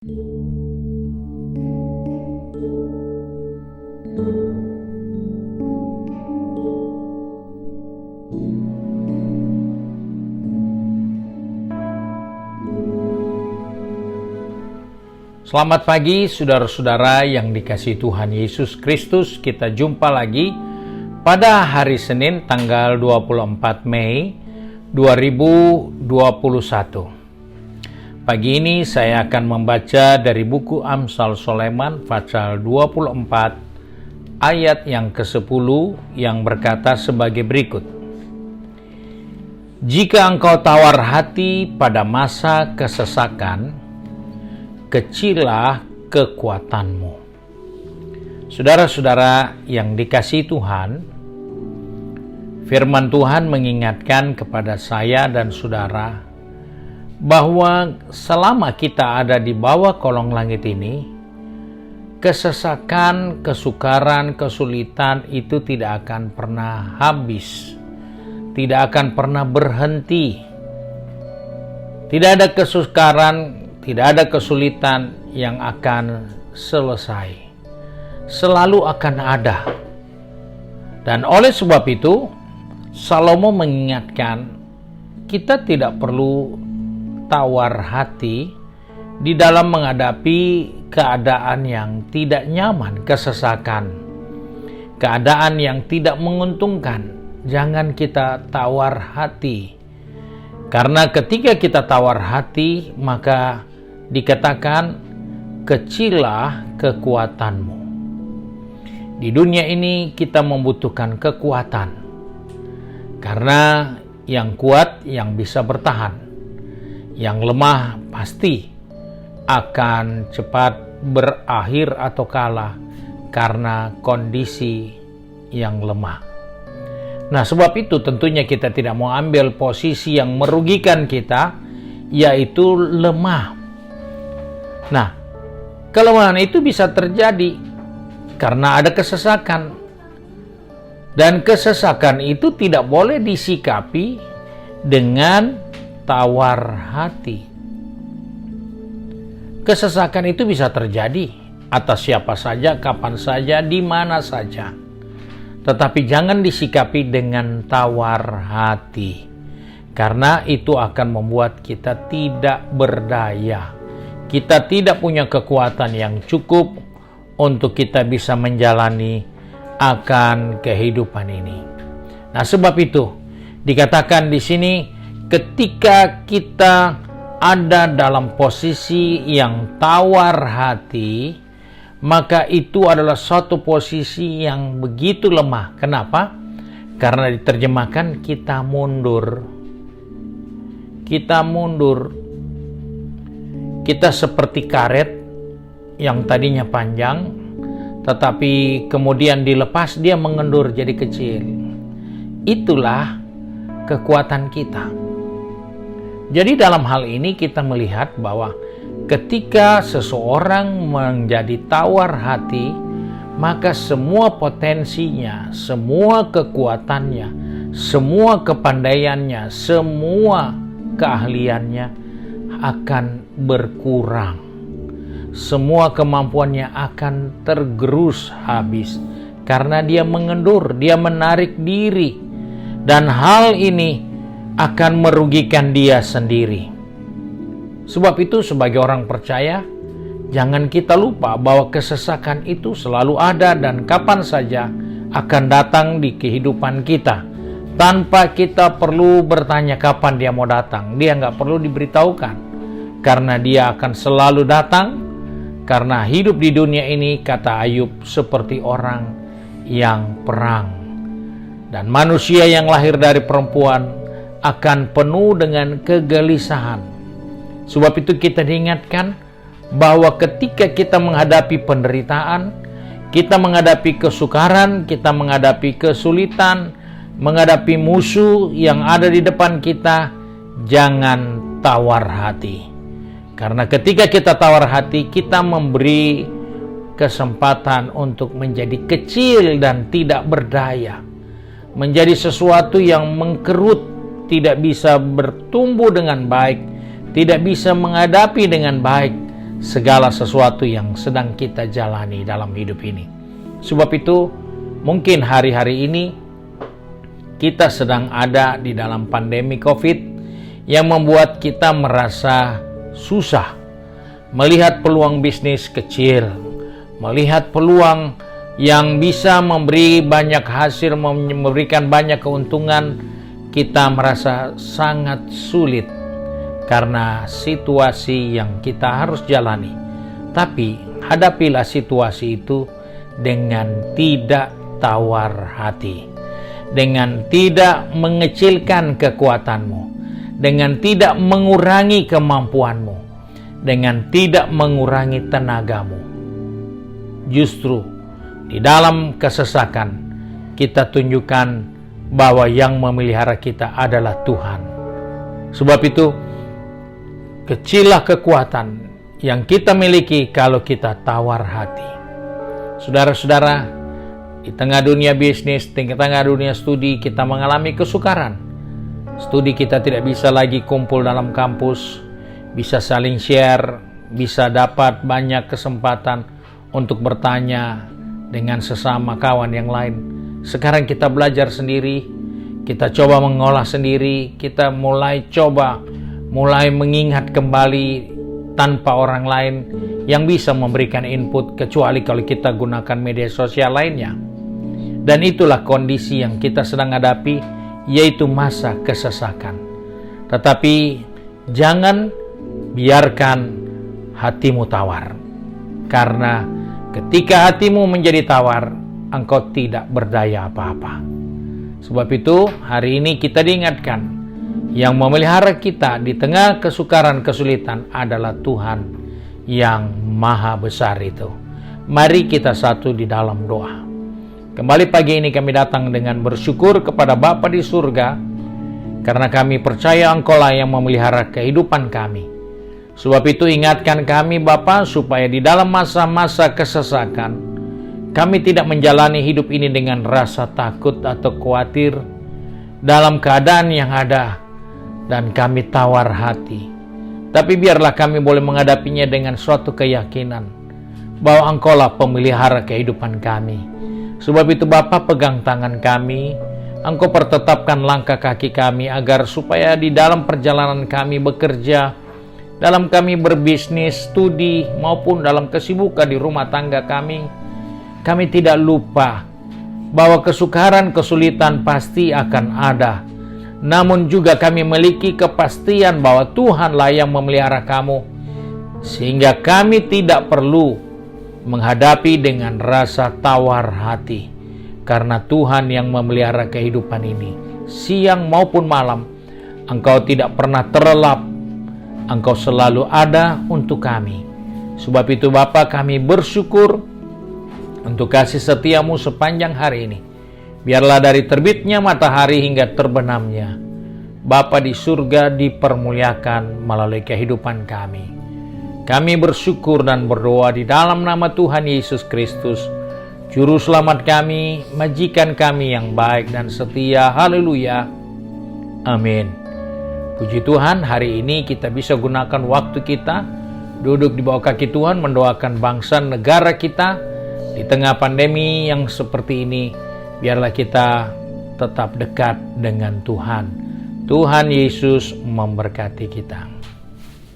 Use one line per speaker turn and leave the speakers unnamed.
Selamat pagi saudara-saudara yang dikasihi Tuhan Yesus Kristus. Kita jumpa lagi pada hari Senin tanggal 24 Mei 2021. Pagi ini saya akan membaca dari buku Amsal Soleman pasal 24 ayat yang ke-10 yang berkata sebagai berikut. Jika engkau tawar hati pada masa kesesakan, kecillah kekuatanmu. Saudara-saudara yang dikasihi Tuhan, firman Tuhan mengingatkan kepada saya dan saudara bahwa selama kita ada di bawah kolong langit ini, kesesakan, kesukaran, kesulitan itu tidak akan pernah habis, tidak akan pernah berhenti. Tidak ada kesukaran, tidak ada kesulitan yang akan selesai. Selalu akan ada. Dan oleh sebab itu, Salomo mengingatkan kita tidak perlu tawar hati di dalam menghadapi keadaan yang tidak nyaman, kesesakan, keadaan yang tidak menguntungkan. Jangan kita tawar hati. Karena ketika kita tawar hati, maka dikatakan kecillah kekuatanmu. Di dunia ini kita membutuhkan kekuatan. Karena yang kuat yang bisa bertahan. Yang lemah pasti akan cepat berakhir atau kalah karena kondisi yang lemah. Nah, sebab itu tentunya kita tidak mau ambil posisi yang merugikan kita, yaitu lemah. Nah, kelemahan itu bisa terjadi karena ada kesesakan. Dan kesesakan itu tidak boleh disikapi dengan tawar hati. Kesesakan itu bisa terjadi atas siapa saja, kapan saja, di mana saja. Tetapi jangan disikapi dengan tawar hati. Karena itu akan membuat kita tidak berdaya. Kita tidak punya kekuatan yang cukup untuk kita bisa menjalani akan kehidupan ini. Nah, sebab itu dikatakan di sini ketika kita ada dalam posisi yang tawar hati, maka itu adalah suatu posisi yang begitu lemah. Kenapa? Karena diterjemahkan kita mundur. Kita mundur. Kita seperti karet yang tadinya panjang, tetapi kemudian dilepas dia mengendur jadi kecil. Itulah kekuatan kita. Jadi dalam hal ini kita melihat bahwa ketika seseorang menjadi tawar hati, maka semua potensinya, semua kekuatannya, semua kepandaiannya, semua keahliannya akan berkurang. Semua kemampuannya akan tergerus habis karena dia mengendur, dia menarik diri, dan hal ini akan merugikan dia sendiri. Sebab itu sebagai orang percaya, jangan kita lupa bahwa kesesakan itu selalu ada dan kapan saja akan datang di kehidupan kita. Tanpa kita perlu bertanya kapan dia mau datang. Dia nggak perlu diberitahukan. Karena dia akan selalu datang. Karena hidup di dunia ini, kata Ayub, seperti orang yang perang. Dan manusia yang lahir dari perempuan akan penuh dengan kegelisahan. Sebab itu kita diingatkan bahwa ketika kita menghadapi penderitaan, kita menghadapi kesukaran, kita menghadapi kesulitan, menghadapi musuh yang ada di depan kita, jangan tawar hati. Karena ketika kita tawar hati, kita memberi kesempatan untuk menjadi kecil dan tidak berdaya. Menjadi sesuatu yang mengkerut, tidak bisa bertumbuh dengan baik, tidak bisa menghadapi dengan baik, segala sesuatu yang sedang kita jalani dalam hidup ini. Sebab itu, mungkin hari-hari ini kita sedang ada di dalam pandemi COVID yang membuat kita merasa susah, melihat peluang bisnis kecil, melihat peluang yang bisa memberi banyak hasil, memberikan banyak keuntungan, kita merasa sangat sulit karena situasi yang kita harus jalani. Tapi hadapilah situasi itu dengan tidak tawar hati, dengan tidak mengecilkan kekuatanmu, dengan tidak mengurangi kemampuanmu, dengan tidak mengurangi tenagamu. Justru di dalam kesesakan kita tunjukkan bahwa yang memelihara kita adalah Tuhan. Sebab itu, kecillah kekuatan yang kita miliki kalau kita tawar hati. Saudara-saudara, di tengah dunia bisnis, di tengah dunia studi, kita mengalami kesukaran. Studi kita tidak bisa lagi kumpul dalam kampus, bisa saling share, bisa dapat banyak kesempatan untuk bertanya dengan sesama kawan yang lain. Sekarang kita belajar sendiri, kita coba mengolah sendiri, kita mulai mengingat kembali tanpa orang lain yang bisa memberikan input, kecuali kalau kita gunakan media sosial lainnya. Dan itulah kondisi yang kita sedang hadapi, yaitu masa kesesakan. Tetapi jangan biarkan hatimu tawar, karena ketika hatimu menjadi tawar, engkau tidak berdaya apa-apa. Sebab itu, hari ini kita diingatkan, yang memelihara kita di tengah kesukaran kesulitan adalah Tuhan yang maha besar itu. Mari kita satu di dalam doa. Kembali pagi ini kami datang dengan bersyukur kepada Bapa di surga, karena kami percaya Engkau-lah yang memelihara kehidupan kami. Sebab itu ingatkan kami Bapa, supaya di dalam masa-masa kesesakan, kami tidak menjalani hidup ini dengan rasa takut atau khawatir dalam keadaan yang ada, dan kami tawar hati. Tapi biarlah kami boleh menghadapinya dengan suatu keyakinan bahwa Engkau-lah pemelihara kehidupan kami. Sebab itu Bapa, pegang tangan kami, Engkau pertetapkan langkah kaki kami, agar supaya di dalam perjalanan kami bekerja, dalam kami berbisnis, studi, maupun dalam kesibukan di rumah tangga kami tidak lupa bahwa kesukaran, kesulitan pasti akan ada. Namun juga kami memiliki kepastian bahwa Tuhanlah yang memelihara kamu, sehingga kami tidak perlu menghadapi dengan rasa tawar hati, karena Tuhan yang memelihara kehidupan ini. Siang maupun malam, Engkau tidak pernah terlelap, Engkau selalu ada untuk kami. Sebab itu Bapa, kami bersyukur untuk kasih setiamu sepanjang hari ini. Biarlah dari terbitnya matahari hingga terbenamnya, Bapa di surga dipermuliakan melalui kehidupan kami. Kami bersyukur dan berdoa di dalam nama Tuhan Yesus Kristus, Juru Selamat kami, Majikan kami yang baik dan setia. Haleluya. Amin. Puji Tuhan, hari ini kita bisa gunakan waktu kita duduk di bawah kaki Tuhan, mendoakan bangsa negara kita di tengah pandemi yang seperti ini. Biarlah kita tetap dekat dengan Tuhan. Tuhan Yesus memberkati kita.